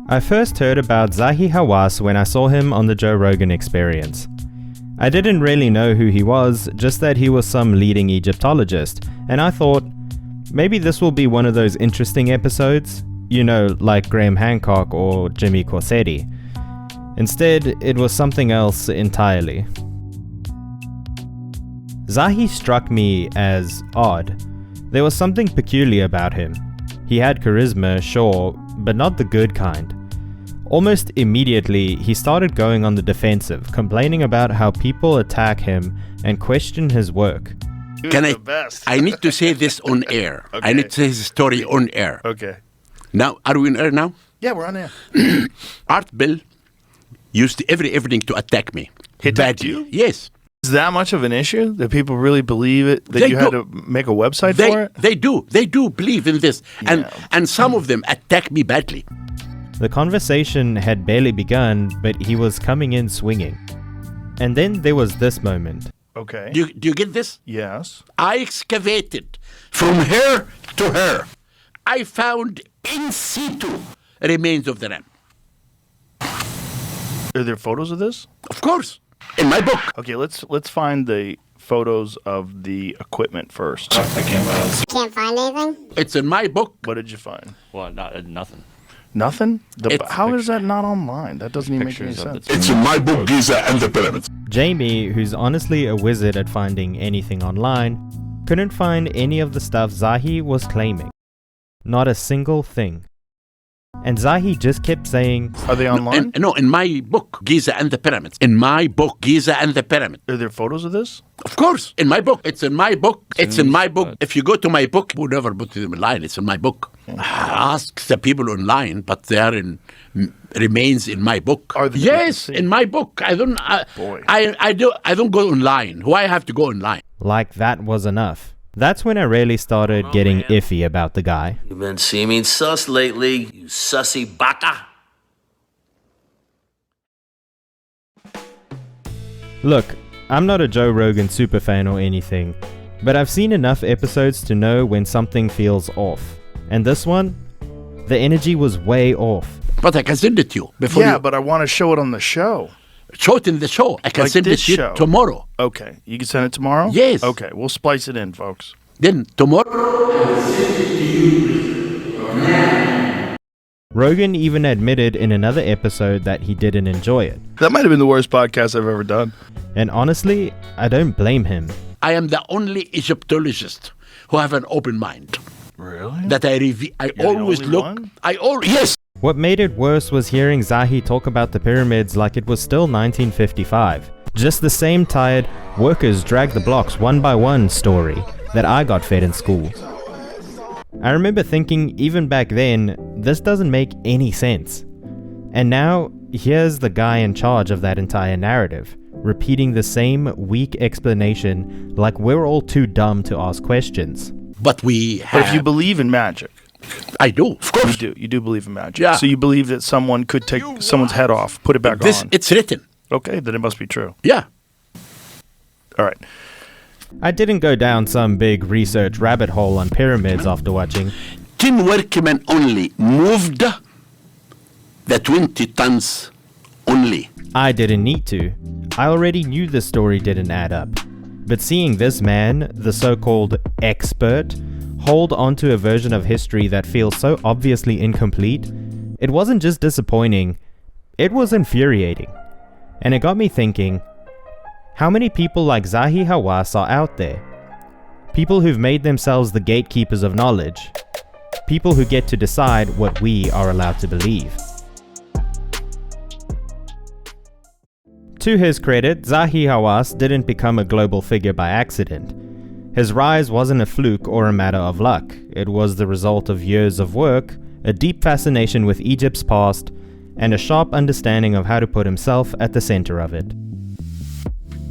I first heard about Zahi Hawass when I saw him on the Joe Rogan Experience. I didn't really know who he was, just that he was some leading Egyptologist, and I thought, maybe this will be one of those interesting episodes, you know, like Graham Hancock or Jimmy Corsetti. Instead, it was something else entirely. Zahi struck me as odd. There was something peculiar about him. He had charisma, sure, but not the good kind. Almost immediately, he started going on the defensive, complaining about how people attack him and question his work. I need to say this on air. Okay. I need to say this story on air. Okay. Now, are we on air now? Yeah, we're on air. Art Bill used every evening to attack me. He attacked you? Yes. Is that much of an issue? That people really believe it? That you had to make a website for it? They do. They do believe in this. Yeah. And some of them attack me badly. The conversation had barely begun, but he was coming in swinging. And then there was this moment. Okay. Do you get this? Yes. I excavated from hair to hair. I found in situ remains of the ram. Are there photos of this? Of course. In my book. Okay, let's find the photos of the equipment first. I can't find anything? It's in my book. What did you find? Well, nothing. Nothing? How is that not online? That doesn't even make any sense. It's in my book, Giza and the Pyramids. Jamie, who's honestly a wizard at finding anything online, couldn't find any of the stuff Zahi was claiming. Not a single thing. And Zahi just kept saying, are they online? No, in my book, Giza and the Pyramids. In my book, Giza and the Pyramids. Are there photos of this? Of course. In my book. It's in my book. It's in my book. If you go to my book, we'll never put it online. It's in my book. Ask the people online, but they are remains in my book. Are they? Yes, in my book. I don't go online. Why have to go online? Like that was enough. That's when I really started getting iffy about the guy. You've been seeming sus lately, you sussy baka. Look, I'm not a Joe Rogan superfan or anything, but I've seen enough episodes to know when something feels off. And this one, the energy was way off. But I can send it to you before. Yeah, but I want to show it on the show. Show it in the show. I can send it to you tomorrow. Okay. You can send it tomorrow? Yes. Okay. We'll splice it in, folks. Then tomorrow. Rogan even admitted in another episode that he didn't enjoy it. That might have been the worst podcast I've ever done. And honestly, I don't blame him. I am the only Egyptologist who have an open mind. Really? That I always look. Yes. What made it worse was hearing Zahi talk about the pyramids like it was still 1955. Just the same tired, workers drag the blocks one by one story that I got fed in school. I remember thinking even back then, this doesn't make any sense. And now, here's the guy in charge of that entire narrative, repeating the same weak explanation like we're all too dumb to ask questions. But if you believe in magic. I do, of course. You do believe in magic. Yeah. So you believe that someone could take someone's head off, put it back on. It's written. Okay, then it must be true. Yeah. All right. I didn't go down some big research rabbit hole on pyramids after watching. 10 workmen only moved the 20 tons only. I didn't need to. I already knew the story didn't add up. But seeing this man, the so-called expert, hold onto a version of history that feels so obviously incomplete, it wasn't just disappointing, it was infuriating. And it got me thinking, how many people like Zahi Hawass are out there? People who've made themselves the gatekeepers of knowledge. People who get to decide what we are allowed to believe. To his credit, Zahi Hawass didn't become a global figure by accident. His rise wasn't a fluke or a matter of luck. It was the result of years of work, a deep fascination with Egypt's past, and a sharp understanding of how to put himself at the center of it.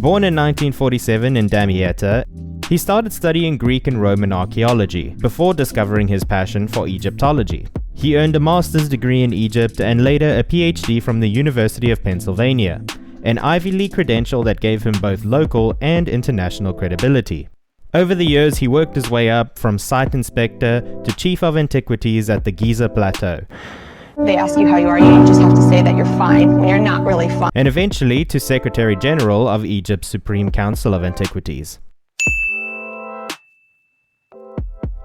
Born in 1947 in Damietta, he started studying Greek and Roman archaeology before discovering his passion for Egyptology. He earned a master's degree in Egypt and later a PhD from the University of Pennsylvania, an Ivy League credential that gave him both local and international credibility. Over the years, he worked his way up from site inspector to chief of antiquities at the Giza Plateau. They ask you how you are, you just have to say that you're fine when you're not really fine. And eventually to Secretary General of Egypt's Supreme Council of Antiquities.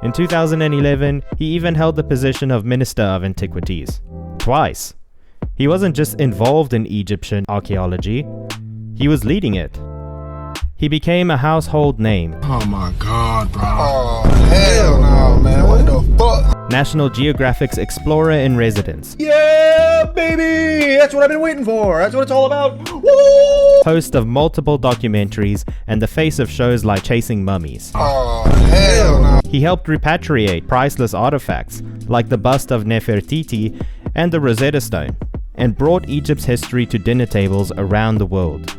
In 2011, he even held the position of Minister of Antiquities. Twice. He wasn't just involved in Egyptian archaeology, he was leading it. He became a household name. Oh my god, bro. Oh, hell no, man. What the fuck? National Geographic's explorer in residence. Yeah, baby! That's what I've been waiting for. That's what it's all about. Woo! Host of multiple documentaries and the face of shows like Chasing Mummies. Oh, hell no. He helped repatriate priceless artifacts like the bust of Nefertiti and the Rosetta Stone, and brought Egypt's history to dinner tables around the world.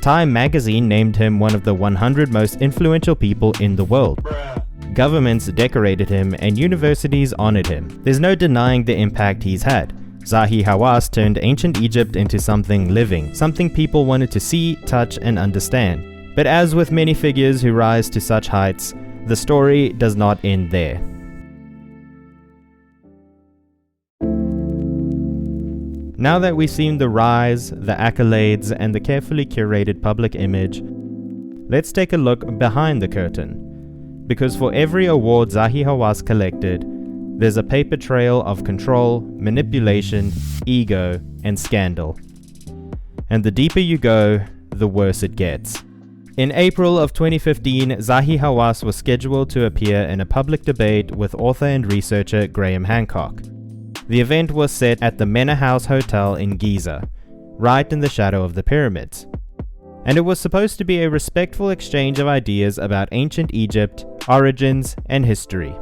Time magazine named him one of the 100 most influential people in the world. Governments decorated him and universities honored him. There's no denying the impact he's had. Zahi Hawass turned ancient Egypt into something living, something people wanted to see, touch, and understand. But as with many figures who rise to such heights, the story does not end there. Now that we've seen the rise, the accolades, and the carefully curated public image, let's take a look behind the curtain. Because for every award Zahi Hawass collected, there's a paper trail of control, manipulation, ego, and scandal. And the deeper you go, the worse it gets. In April of 2015, Zahi Hawass was scheduled to appear in a public debate with author and researcher Graham Hancock. The event was set at the Mena House Hotel in Giza, right in the shadow of the pyramids. And it was supposed to be a respectful exchange of ideas about ancient Egypt, origins, and history.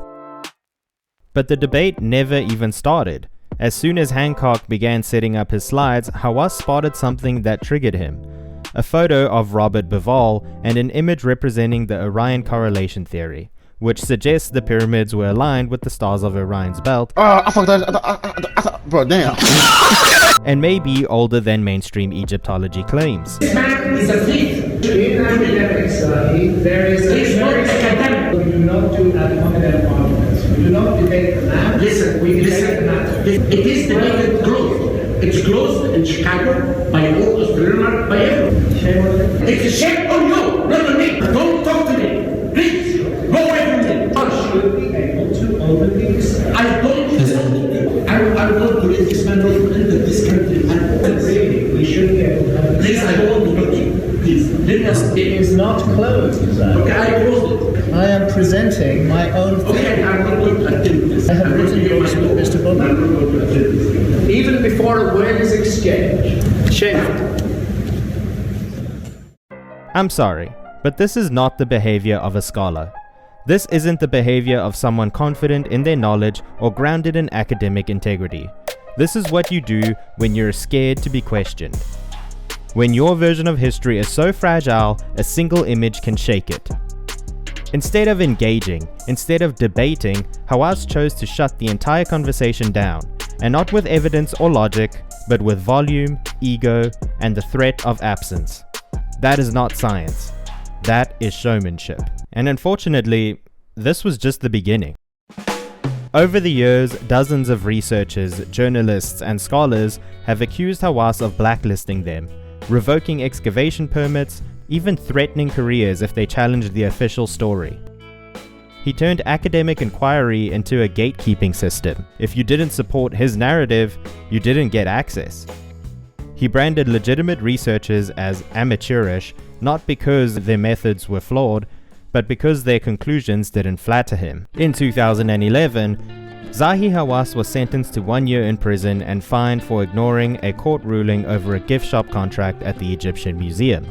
But the debate never even started. As soon as Hancock began setting up his slides, Hawass spotted something that triggered him. A photo of Robert Bauval and an image representing the Orion correlation theory, which suggests the pyramids were aligned with the stars of Orion's belt. I fucked that. Bro, damn. And may be older than mainstream Egyptology claims. This man is a thief. In academics, there is a very academic. We do not do ad hominem arguments. We do not debate the land. Listen, we debate the matter. It is debated closed. It's closed in Chicago by all Australians, by everyone. Shame on you. It's a shame on you, not on me. Don't talk to me. Please, go away from me. I should be able to openly discuss. I don't. I want to let this man not enter this country. Really, we should be able to have. Please, I don't want to. Please, let us. It is not closed. Okay, I closed it. I am presenting my own. Okay, I'm not going to attend this. I have written yours, Mr. Bobby. I'm not going to attend this. Even before a word is exchanged. Shame. I'm sorry, but this is not the behavior of a scholar. This isn't the behavior of someone confident in their knowledge or grounded in academic integrity. This is what you do when you're scared to be questioned. When your version of history is so fragile, a single image can shake it. Instead of engaging, instead of debating, Hawass chose to shut the entire conversation down, and not with evidence or logic, but with volume, ego, and the threat of absence. That is not science. That is showmanship. And unfortunately, this was just the beginning. Over the years, dozens of researchers, journalists, and scholars have accused Hawass of blacklisting them, revoking excavation permits, even threatening careers if they challenged the official story. He turned academic inquiry into a gatekeeping system. If you didn't support his narrative, you didn't get access. He branded legitimate researchers as amateurish, not because their methods were flawed, but because their conclusions didn't flatter him. In 2011, Zahi Hawass was sentenced to 1 year in prison and fined for ignoring a court ruling over a gift shop contract at the Egyptian Museum.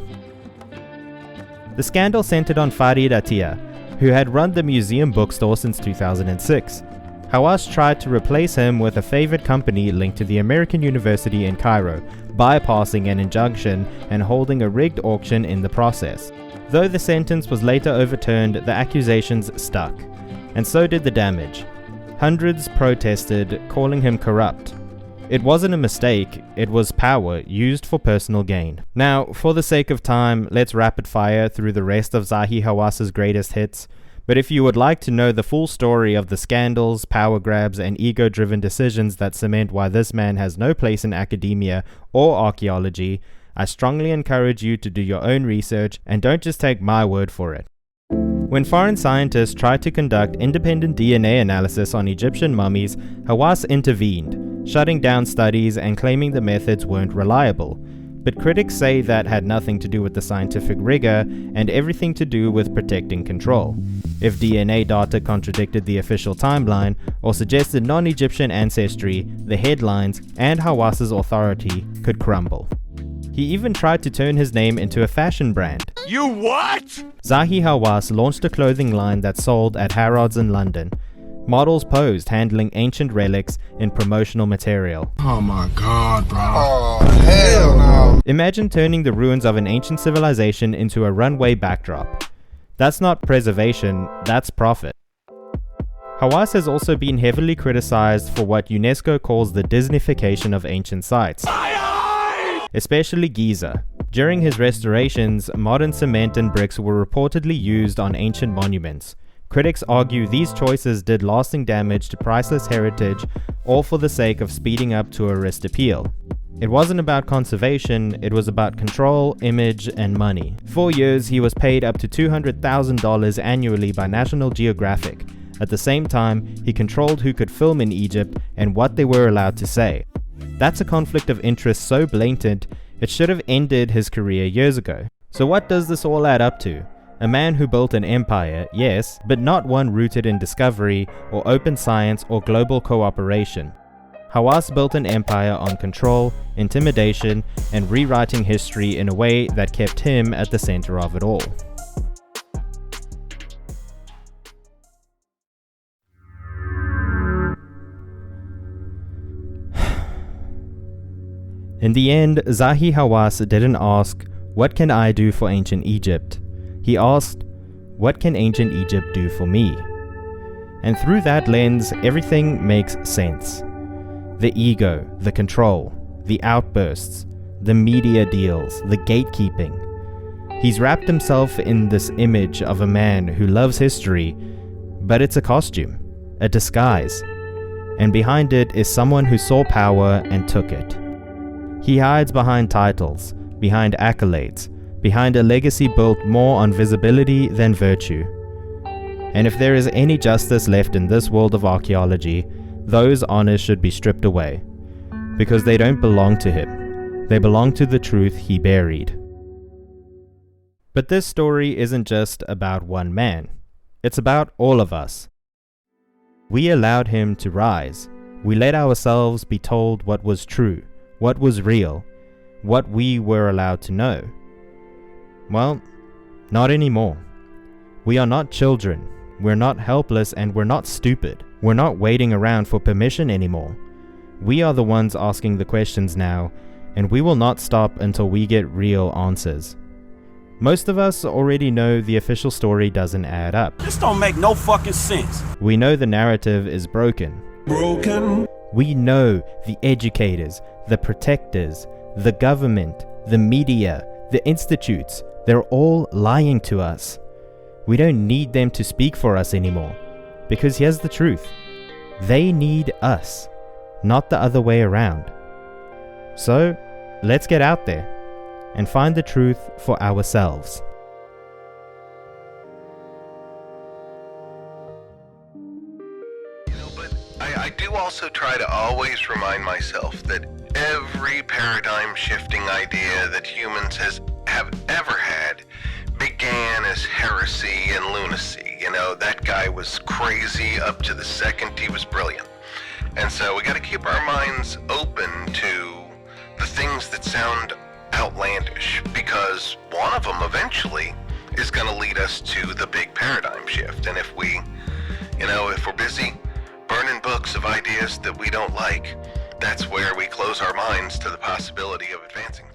The scandal centered on Farid Attia, who had run the museum bookstore since 2006. Hawass tried to replace him with a favored company linked to the American University in Cairo, bypassing an injunction and holding a rigged auction in the process. Though the sentence was later overturned, the accusations stuck, and so did the damage. Hundreds protested, calling him corrupt. It wasn't a mistake, it was power used for personal gain. Now, for the sake of time, let's rapid fire through the rest of Zahi Hawass's greatest hits, But if you would like to know the full story of the scandals, power grabs, and ego-driven decisions that cement why this man has no place in academia or archaeology, I strongly encourage you to do your own research and don't just take my word for it. When foreign scientists tried to conduct independent DNA analysis on Egyptian mummies, Hawass intervened, shutting down studies and claiming the methods weren't reliable. But critics say that had nothing to do with the scientific rigor and everything to do with protecting control. If DNA data contradicted the official timeline or suggested non-Egyptian ancestry, the headlines and Hawass's authority could crumble. He even tried to turn his name into a fashion brand. You what? Zahi Hawass launched a clothing line that sold at Harrods in London. Models posed handling ancient relics in promotional material. Oh my God, bro. Oh, hell no. Imagine turning the ruins of an ancient civilization into a runway backdrop. That's not preservation, that's profit. Hawass has also been heavily criticized for what UNESCO calls the Disneyfication of ancient sites, especially Giza. During his restorations, modern cement and bricks were reportedly used on ancient monuments. Critics argue these choices did lasting damage to priceless heritage, all for the sake of speeding up tourist appeal. It wasn't about conservation, it was about control, image, and money. For years, he was paid up to $200,000 annually by National Geographic. At the same time, he controlled who could film in Egypt and what they were allowed to say. That's a conflict of interest so blatant, it should have ended his career years ago. So what does this all add up to? A man who built an empire, yes, but not one rooted in discovery or open science or global cooperation. Hawass built an empire on control, intimidation, and rewriting history in a way that kept him at the center of it all. In the end, Zahi Hawass didn't ask, "What can I do for ancient Egypt?" He asked, "What can ancient Egypt do for me?" And through that lens, everything makes sense. The ego, the control, the outbursts, the media deals, the gatekeeping. He's wrapped himself in this image of a man who loves history, but it's a costume, a disguise. And behind it is someone who saw power and took it. He hides behind titles, behind accolades, behind a legacy built more on visibility than virtue. And if there is any justice left in this world of archaeology, those honors should be stripped away, because they don't belong to him. They belong to the truth he buried. But this story isn't just about one man. It's about all of us. We allowed him to rise. We let ourselves be told what was true, what was real, what we were allowed to know. Well, not anymore. We are not children. We're not helpless and we're not stupid. We're not waiting around for permission anymore. We are the ones asking the questions now, and we will not stop until we get real answers. Most of us already know the official story doesn't add up. This don't make no fucking sense. We know the narrative is broken. We know the educators, the protectors, the government, the media, the institutes, they're all lying to us. We don't need them to speak for us anymore. Because here's the truth. They need us, not the other way around. So, let's get out there and find the truth for ourselves. But I do also try to always remind myself that every paradigm-shifting idea that humans have ever had began as heresy and lunacy. You know, that guy was crazy up to the second he was brilliant. And so we got to keep our minds open to the things that sound outlandish, because one of them eventually is going to lead us to the big paradigm shift. And if we're busy burning books of ideas that we don't like, that's where we close our minds to the possibility of advancing.